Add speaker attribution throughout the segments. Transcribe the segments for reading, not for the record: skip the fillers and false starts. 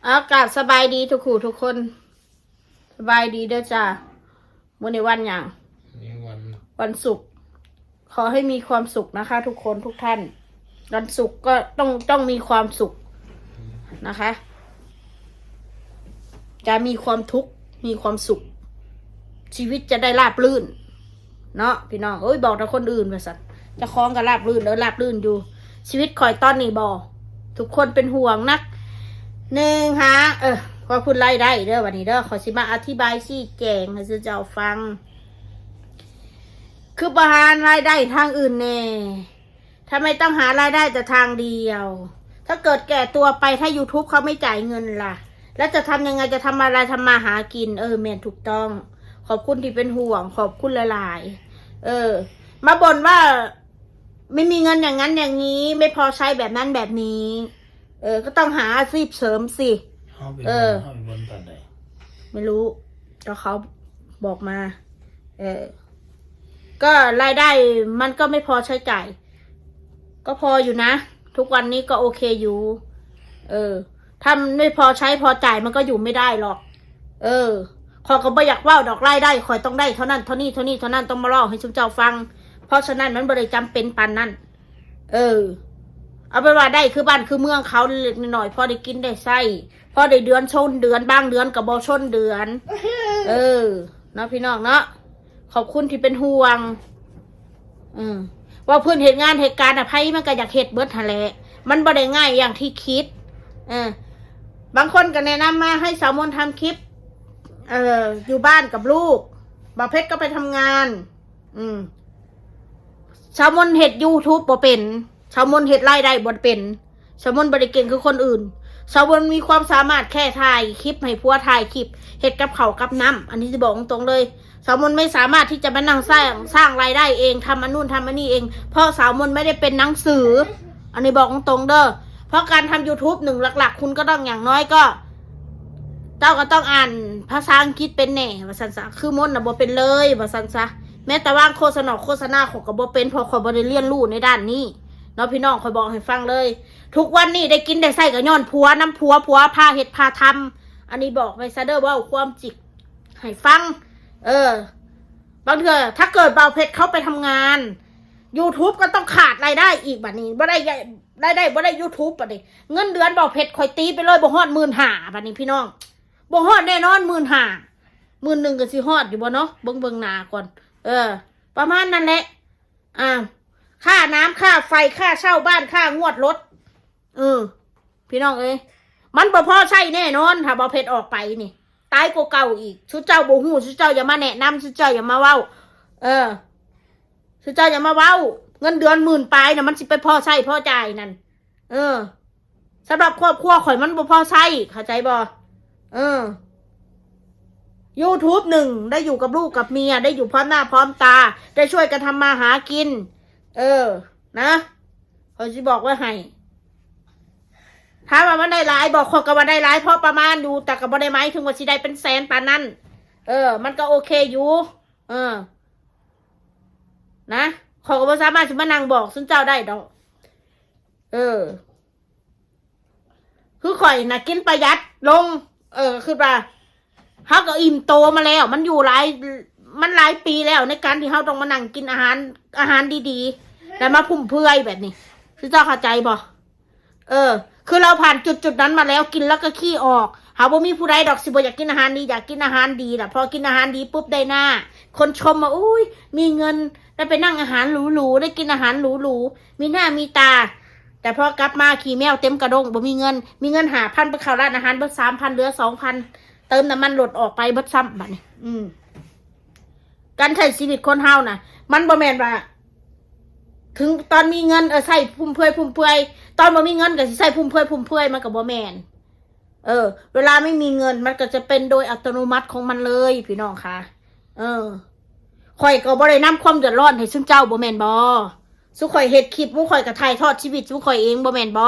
Speaker 1: อากาศสบายดีทุกคู่ทุกคนสบายดีเด้อจ้าวันในวันอย่างวันศุกร์ขอให้มีความสุขนะคะ ทุกคนทุกท่านวันศุกร์ก็ต้องมีความสุขนะคะ จะมีความทุกข์มีความสุขชีวิตจะได้ราบรื่นเนาะพี่น้องเอ้ยบอกแต่คนอื่นมาสัตว์จะคล้องกับราบรื่นราบรื่นอยู่ชีวิตคอยตอนนี้บอกทุกคนเป็นห่วงนักหนึ่งฮะขอพูดไล่ได้เด้อวันนี้เด้อขอสิมาอธิบายชี้แจงให้เจ้าฟังคือประหารรายได้ทางอื่นแน่ทำไมต้องหารายได้แต่ทางเดียวถ้าเกิดแก่ตัวไปถ้า YouTube เขาไม่จ่ายเงินล่ะแล้วจะทำยังไงจะทำอะไรทำมาหากินแม่นถูกต้องขอบคุณที่เป็นห่วงขอบคุณหลายๆมาบ่นว่าไม่มีเงินอย่างนั้นอย่างนี้ไม่พอใช้แบบนั้นแบบนี้ก็ต้องหาอาชีพเสริมสิ
Speaker 2: เขาเป็นบนตอนไหน
Speaker 1: ไม่รู้ก็เขาบอกมาก็รายได้มันก็ไม่พอใช้จ่ายก็พออยู่นะทุกวันนี้ก็โอเคอยู่ถ้าไม่พอใช้พอจ่ายมันก็อยู่ไม่ได้หรอกขอก็ไม่อยากว่าดอกรายได้คอยต้องได้เท่านั้นเท่านี้เท่านี้เท่านั้นต้องมาเล่าให้ชุมเจ้าฟังเพราะฉะนั้นมันไม่ได้จำเป็นปานนั้นเอาไปว่าได้คือบ้านคือเมืองเขาเล็กหน่อยพอได้กินได้ใช้พอได้เดือนชนเดือนบางเดือนกับบอชนเดือนเนาะพี่น้องเนาะขอบคุณที่เป็นห่วงว่าเพื่อนเหตุงานเหตุการณ์อภัยมันก็อยากเหตุเบิดทะเลมันบ่ได้ง่ายอย่างที่คิดบางคนก็แนะนำมาให้สาวมนทำคลิปอยู่บ้านกับลูกบ่าวเพชรก็ไปทำงานสาวมนเห็ด YouTube บ่เป็นสาวมนเห็ดรายได้บ่เป็นสาวมนบ่ได้เก่งคือคนอื่นสาวมนมีความสามารถแค่ถ่ายคลิปให้ผัวถ่ายคลิปเห็ดกับเขากับน้ำอันนี้จะบอกตรงเลยสาวมนไม่สามารถที่จะมานั่งสร้างรายได้เองทำอันนู่นทำอันนี้เองเพราะสาวมนไม่ได้เป็นหนังสืออันนี้บอกตรงเด้อเพราะการทำ YouTube หนึ่งหลักๆคุณก็ต้องอย่างน้อยก็เจ้าก็ต้องอ่านภาษาอังกฤษเป็นแน่ว่าซั่นซะคือมนน่ะบ่เป็นเลยว่าซั่นซะแม้แต่ว่างโฆษณาของก็บ่เป็นเพราะข้อยบ่ได้เรียนรู้ในด้านนี้เนาะพี่น้องข้อยบอกให้ฟังเลยทุกวันนี้ได้กินได้ใส่ก็ย้อนผัวน้ำผัวพาเฮ็ดพาทำอันนี้บอกไปซะเด้อว่าความจริงให้ฟังบางเทื่อถ้าเกิดบ่าวเพชรเข้าไปทำงาน YouTube ก็ต้องขาดรายได้อีกบัดนี้บ่ได้บ่ได้ YouTube บัดนี้เงินเดือนบ่าวเพชรข่อยตีไปเลยบ่ฮอด 15,000 บัดนี้พี่น้องบ่ฮอดแน่นอน 15,000 11,000ก็สิฮอดอยู่บ่เนาะเบิ่งหน้าก่อนประมาณนั้นแหละค่าน้ำค่าไฟค่าเช่าบ้านค่างวดรถพี่น้องมันบ่พอใช้แน่นอนถ้าบ่าวเพชรออกไปนี่ตายกว่าเก่าอีกชุดเจ้าบ่ฮู้ชุดเจ้าอย่ามาแนะนำชุดเจ้าอย่ามาเว้าชุดเจ้าอย่ามาเว้าเงินเดือน10,000ปลายน่ะมันสิไปพอใช้พอจ่ายนั่นสำหรับครอบครัวข่อยมันบ่พอใช้เข้าใจบ่YouTube 1ได้อยู่กับลูกกับเมียได้อยู่พร้อมหน้าพร้อมตาได้ช่วยกันทำมาหากินนะเขาสิบอกว่าให้ถ้าว่ามันได้หลายบอกคนก็ว่าได้หลายเพราะประมาณอยู่แต่ก็บ่ได้หมายถึงว่าสิได้เป็นแสนปานนั้นมันก็โอเคอยู่นะขอก็บ่สามารถสิมานั่งบอกซึ่งเจ้าได้ดอกคือข่อยน่ะกินประหยัดลงคือว่าเฮาก็อิ่มโตมาแล้วมันอยู่หลายปีแล้วในการที่เฮาต้องมานั่งกินอาหารดีๆแต่มาพุ่มเพื่อยแบบนี้คือเจ้าเข้าใจบ่คือเราผ่านจุดนั้นมาแล้วกินแล้วก็ขี้ออกหาบ่มีผู้ใดดอกสิบ่อยากกินอาหารดีอยากกินอาหารดีล่ะพอกินอาหารดีปุ๊บได้หน้าคนชมว่าอุ้ยมีเงินได้ไปนั่งอาหารหรูๆได้กินอาหารหรูๆมีหน้ามีตาแต่พอกลับมาขี่แมวเต็มกระดงบ่มีเงิน5,000ไปเข้าร้านอาหารเบิด 3,000 เหลือ 2,000 เติมน้ำมันหลดออกไปเบิดซ้ำบัดนี้การใช้ชีวิตคนเฮาน่ะมันบ่แม่นว่าถึงตอนมีเงินใส่พุ่มเพื่อยตอนบ่มีเงินก็สิใส่พุ่มเพื่อยมันก็บ่แม่นเวลาไม่มีเงินมันก็จะเป็นโดยอัตโนมัติของมันเลยพี่น้องค่ะข่อยก็บ่ได้นำความเดือดร้อนให้ซึ่งเจ้าบ่แม่นบ่สุข่อยเฮ็ดคลิปมุข่อยก็ถ่ายทอดชีวิตสุข่อยเองบ่แม่นบ่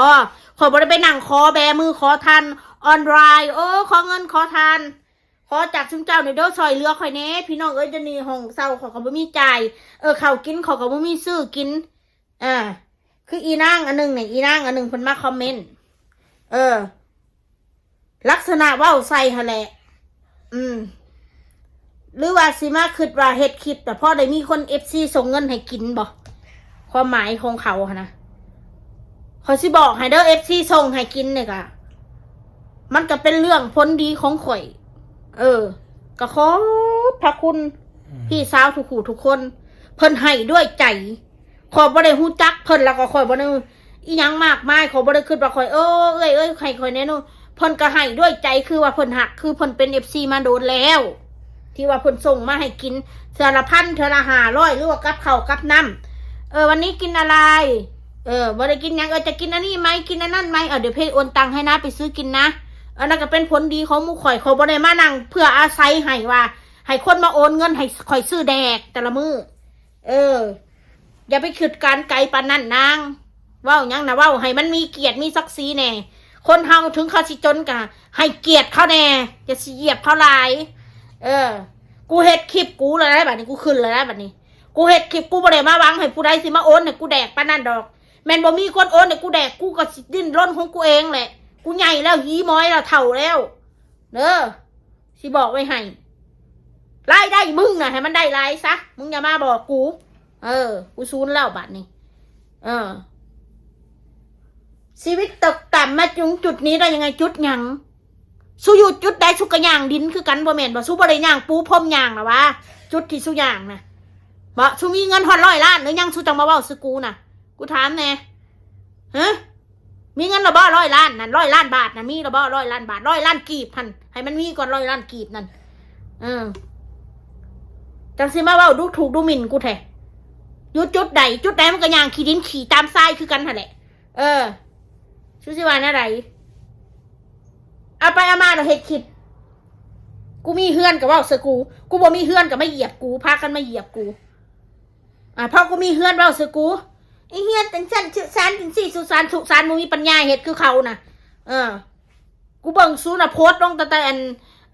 Speaker 1: ข่อยบ่ได้ไปนั่งขอแบมือขอทานออนไลน์ขอเงินขอทานขอจากซึ่งเจ้าในเด้อซอยเรือข่อยแน่พี่น้องจะนี่ห้องเช่าเขาก็บ่มีจ่ายข้าวกินเขาก็บ่มีซื้อกินคืออีนางอันนึงเนี่ยอีนางอันนึงเพิ่นมาคอมเมนต์ ลัก ณะเว้าใส่หั่นแหละหรือว่าสิมาคิดว่าเฮ็ดคลิปแต่พอได้มีคน FC ส่งเงินให้กินบ่ความหมายของเขาหั่นนะเขาสิบอกให้เด้อ FC ส่งให้กินเนี่ยก็มันก็เป็นเรื่องผลดีของข่อยก็ขอพระคุณพี่สาวทุกคู่ทุกคนเพิ่นให้ด้วยใจขอบ่ได้ฮู้จักเพิ่นแล้วก็ข่อยบ่ได้อีหยังมากมายขอบ่ได้คิดว่าข่อยเอ้ยใครข่อยแน่นอนเพิ่นก็ให้ด้วยใจคือว่าเพิ่นหักคือเพิ่นเป็น FC มาโดนแล้วที่ว่าเพิ่นส่งมาให้กินเทื่อละ1,000เทื่อละ500หรือว่ากับข้าวกับน้ำวันนี้กินอะไรบ่ได้กินหยังจะกินอันนี้ไหมกินอันนั้นไหมเดี๋ยวเพจโอนตังค์ให้นะไปซื้อกินนะอันนั้นก็เป็นผลดีของหมู่ข่อยเขาบ่ได้มานั่งเพื่ออาศัยให้ว่าให้คนมาโอนเงินให้ข่อยซื้อแดกแต่ละมื้ออย่าไปคิดการไกลปานนั้นนางเว้าหยังนะเว้าให้มันมีเกียรติมีศักดิ์ศรีแน่คนเฮาถึงเขาสิจนกะให้เกียรติเขาแน่อย่าสิเหยียบเขาหลายกูเฮ็ดคลิปกูเลยได้บัดนี้กูขึ้นเลยได้บัดนี้กูเฮ็ดคลิปกูบ่ได้มาหวังให้ผู้ใดสิมาโอนให้กูแดกปานนั้นดอกแม่นบ่มีคนโอนให้กูแดกกูก็สิดิ้นรนของกูเองแหละกูใหญ่แล้วหีม้อยแล้วเฒ่าแล้วสิบอกไว้ให้รายได้มึงน่ะให้มันได้หลายซะมึงอย่ามาบอกกูกูซูนแล้วบัดนี้ชีวิตตกต่ำมาถึงจุดนี้ได้ยังไงจุดหยังสู้อยู่จุดใดสุกะย่างดินคือกันบ่แม่นบ่สู้บ่ได้ย่างปูพรมย่างน่ะวะจุดที่สู้ย่างน่ะบ่สู้มีเงินฮอด100 ล้านหรือยังสู้จังมาเว้าซื้อกูน่ะกูถามแน่มีเงินละบ่100 ล้านนั่น100 ล้านบาทน่ะมีละบ่100 ล้านบาท100 ล้านกีบหั่นให้มันมีก่อน100 ล้านกีบนั่นจังสิมาเว้าดูถูกดูหมิ่นกูแท้อยู่จุดใดมันก็ย่างขี้ดินขี่ตามทรายคือกันหั่นแหละชื่อสิว่าแนวใดเอาไปเอามาเราเฮ็ดคลิปกูมีเฮือนกับว่าเสือกูบ่มีเฮือนกับไม่เหยียบกูพากันมาเหยียบกูพอกูมีเฮือนว่าเสือกูไอ้เฮือนจังซั่นชื่อซานจังซี่สุสานมึงมีปัญญาเฮ็ดคือเขาน่ะกูเบิ่งซูน่ะโพสต์ลงแต่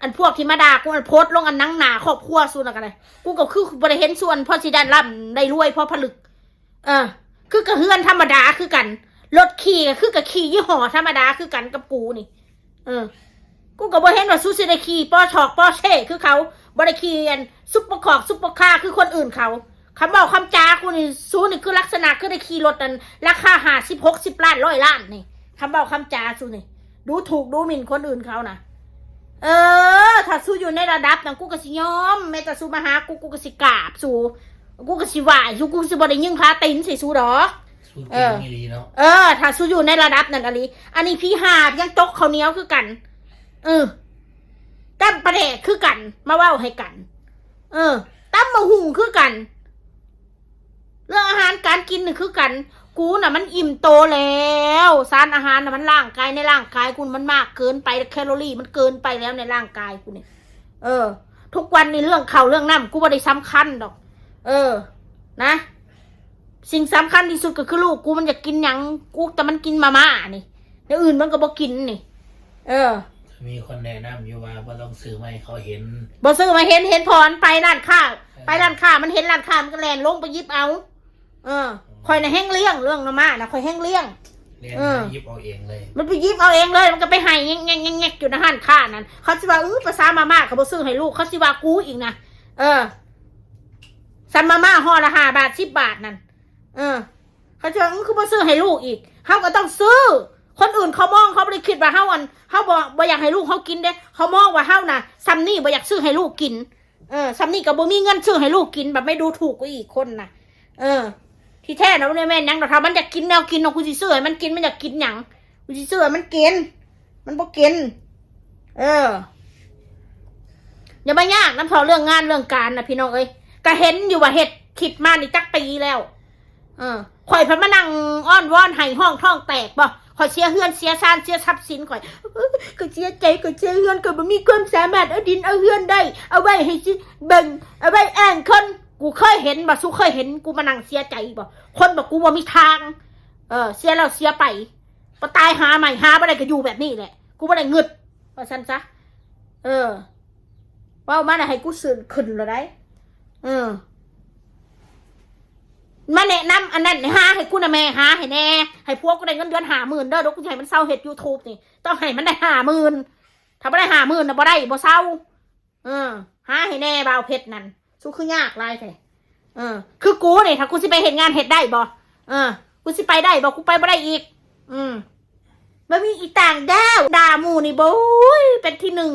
Speaker 1: อันพวกที่มาด่ากูโพสต์ลงอันนังหนาครอบครัวซูน่ะกันเลยกูก็คือบ่ได้เห็นส่วนพอสิได้ร่ำได้รวยพอผลึกคือกะเฮือนธรรมดาคือกันรถขี่ก็คือกับขี่ยี่ห้อธรรมดาคือกันกับกูนี่กูก็บ่เห็นว่าซูซิได้ขี่ปอชอกปอเช่คือเขาบ่ได้ขี่อันซุปเปอร์คอกซุปเปอร์คาร์คือคนอื่นเขาคำบอกคำจากูนี่ซูนี่คือลักษณะคือได้ขี่รถอันราคา50-60 ล้าน100 ล้านนี่คำบอกคำจาซูนี่ดูถูกดูหมิ่นคนอื่นเขานะถ้าซูอยู่ในระดับนั้นกูก็สิยอมแม้แต่ซูมาหากูก็สิกราบซูกูก็สิไหว้ซูกูสิบ่ได้ยิงขาตีนใส่ซูดอกถ้าสู้อยู่ในระดับนั้นอันนี้พี่หาบยังตกเขาเนี้ยวคือกันตั้มประเดกคือกันมาเว้าให้กันตั้มมาหุงคือกันเรื่องอาหารการกินนี่คือกันกูน่ะมันอิ่มโตแล้วสารอาหารน่ะมันร่างกายในร่างกายกูมันมากเกินไปแคลอรี่มันเกินไปแล้วในร่างกายกูเนี่ยทุกวันในเรื่องข้าวเรื่องน้ำกูไม่ได้สำคัญดอกนะสิ่งสำคัญที่สุดก็คือลูกกูมันอยากกินหยังกูแต่มันกินมาม่านี่เดี๋ยวอื่นมันก็บ่กินนี่
Speaker 2: มีคนแนะนำอยู่ว่าบ่ต้องซื้อมาให้เขาเห็น
Speaker 1: บ่ซื้อมาเห็นพรไปร้านค้ามันเห็นร้านค้ามันก็แลนลงไปยิบเอาคอยน่ะแห้งเลี้ยงเรื่องมาม่าน่ะคอยแห้งเลี้ยง
Speaker 2: ยิบเอาเองเลย
Speaker 1: มันไปยิบเอาเองเลยมันก็ไปให้แงกอยู่ในห้านค้านั่นเขาสิว่าภาษามาม่าเขาบ่ซื้อให้ลูกเขาสิว่ากูอีกนะซันมาม่าห่อละ5 บาท10 บาทนั่นเขาจะคือมาซื้อให้ลูกอีกเขาก็ต้องซื้อคนอื่นเขามองเขาไม่ได้คิดว่าเขาบ่อยากให้ลูกเขากินเด้เขามองว่าเขาน่ะซัมนี่บ่อยากซื้อให้ลูกกินซัมนี่กับบ่มีเงินซื้อให้ลูกกินแบบไม่ดูถูกกูอีกคนน่ะที่แท้นะแม่ยังแต่ถ้ามันอยากกินแนวกินเอากูสิซื้อให้มันกินมันอยากกินหยังกูสิซื้อให้มันกินมันบ่กินอย่ามายากน้ำพอเรื่องงานเรื่องการนะพี่น้องเอ้ยก็เห็นอยู่ว่าเฮ็ดคิดมานี่จักปีแล้วข่อยพันมานั่งอ้อนวอนให้ห้องท้องแตกบ่ข่อยเสียเฮือนเสียซานเสียทรัพย์สินข่อยก็เสียใจก็เสียเฮือนก็บ่มีความสามารถเอาดินเอาเฮือนได้เอาไว้ให้เบิ่งเอาไว้อ้างคนกูเคยเห็นบ่สู้เคยเห็นกูมานั่งเสียใจบ่คนบอกกูบ่มีทางเสียแล้วเสียไปบ่ตายหาใหม่หาบ่ได้ก็อยู่แบบนี้แหละกูบ่ได้เงิดว่าซั่นซะเว้ามาได้ให้กูซื่นขึ้นแล้วได้มาแนะนำอันนั้นหาให้กูนะแม่หาให้แน่ให้พวกกูได้เงินเดือน50,000เด้อเดี๋ยวกูให้มันเศร้าเฮ็ด YouTube นี่ต้องให้มันได้50,000 ถ้าบ่ได้50,000น่ะบ่ได้บ่เศร้าหาให้แน่บ่าวเพชรนั่นสู้คือยากหลายแท้คือกูนี่ถ้ากูสิไปเฮ็ดงานเฮ็ดได้บ่กูสิไปได้บ่กูไปบ่ได้อีกบ่มีอีต่างดาวด่าหมู่นี่บ่ยเป็นที่หนึ่ง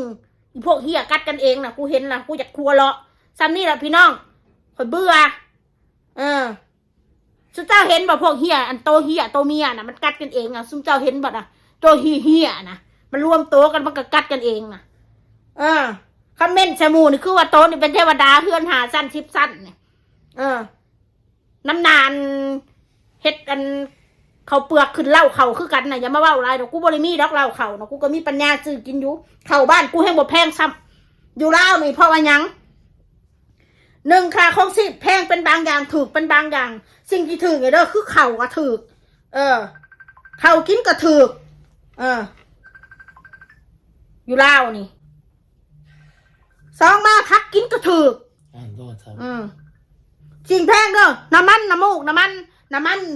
Speaker 1: อีพวกเหี้ยกัดกันเองน่ะกูเห็นล่ะกูอยากครัวเลาะซ้ำนี่ล่ะพี่น้องข่อยเบื่อซุเจ้าเห็นบ่พวกเหี้ยอันโตเหี้ยโตเมียน่ะมันกัดกันเองอ่ะซุเจ้าเห็นบ่น่ะโตเหี้ยน่ะมันรวมโตกันมันก็กัดกันเองน่ะคอมเมนต์ใส่หมู่นี่คือว่าโตนี่เป็นเทวดาเฮือนหาสั้น10สั้นเนี่ยน้ำนานเฮ็ดอันเขาเปลือกขึ้นเหล้าเขาคือกันน่ะอย่ามาเว้าหลายดอกกูบ่ได้มีดอกเหล้าเขาเนาะกูก็มีปัญญาซื้อกินอยู่เข้าบ้านกูแฮงบ่แพงซ้ำอยู่ลาวนี่เพราะว่าหยัง1ค่าของชีพแพงเป็นบางอย่างถูกเป็นบางอย่างสิ่งที่ถูกเด้อคือข้าวก็ถูกข้าวกินก็ถูกอยู่ลาวนี่2มาพักกินก็ถูก
Speaker 2: โทษครับ
Speaker 1: สิ่งแพงเด้อน้ำมันน้ำมูกน้ำมัน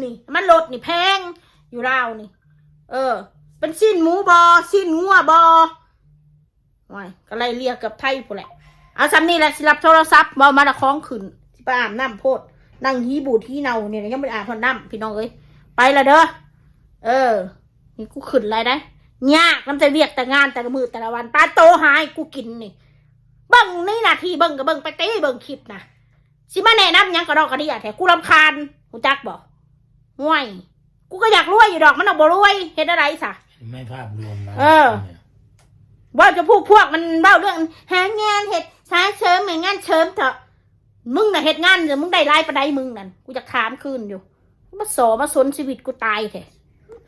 Speaker 1: นี่น้ำมันรถนี่แพงอยู่ลาวนี่เป็นสิ้นหมูบอสิ้นงัวบอว้ยก็ไล่เรียกกับไทยผู้แหละเอาซ้ำนี่แหละสิรับโทรศัพท์บอมาตะคล้องขึ้นสิไปอาบน้ำโพดนั่งฮีบูดฮีเนาเนี่ยยังไม่อาบพอน้ำพี่น้องเอ้ยไปละเด้อนี่กูขึ้นอะไรได้ยากน้ำใจเรียกแต่งานแต่ละมือแต่ละวันปลาโตหายกูกินนี่เบิ่งนี่นาทีเบิ่งกับเบิ่งไปตีเบิ่งคลิปนะสิมาแนะนำยังกระดอกกระเดียแท้กูรำคาญกูจักบอกห่วยกูก็อยากรวยอยู่ดอกมันเอาบ่รวยเฮ็ดอะไรซะ
Speaker 2: ไม่ภาพรวมนะ
Speaker 1: ว่าจะพวกมันเบ้าเรื่องหางานเฮ็ดใช้เชิมเหมือนงานเชิมเถอะมึงน่ะเฮ็ดงานเดี๋ยวมึงได้รายปานใดมึงนั่นกูจะถามคืนอยู่มาสอมาสนชีวิตกูตายแท้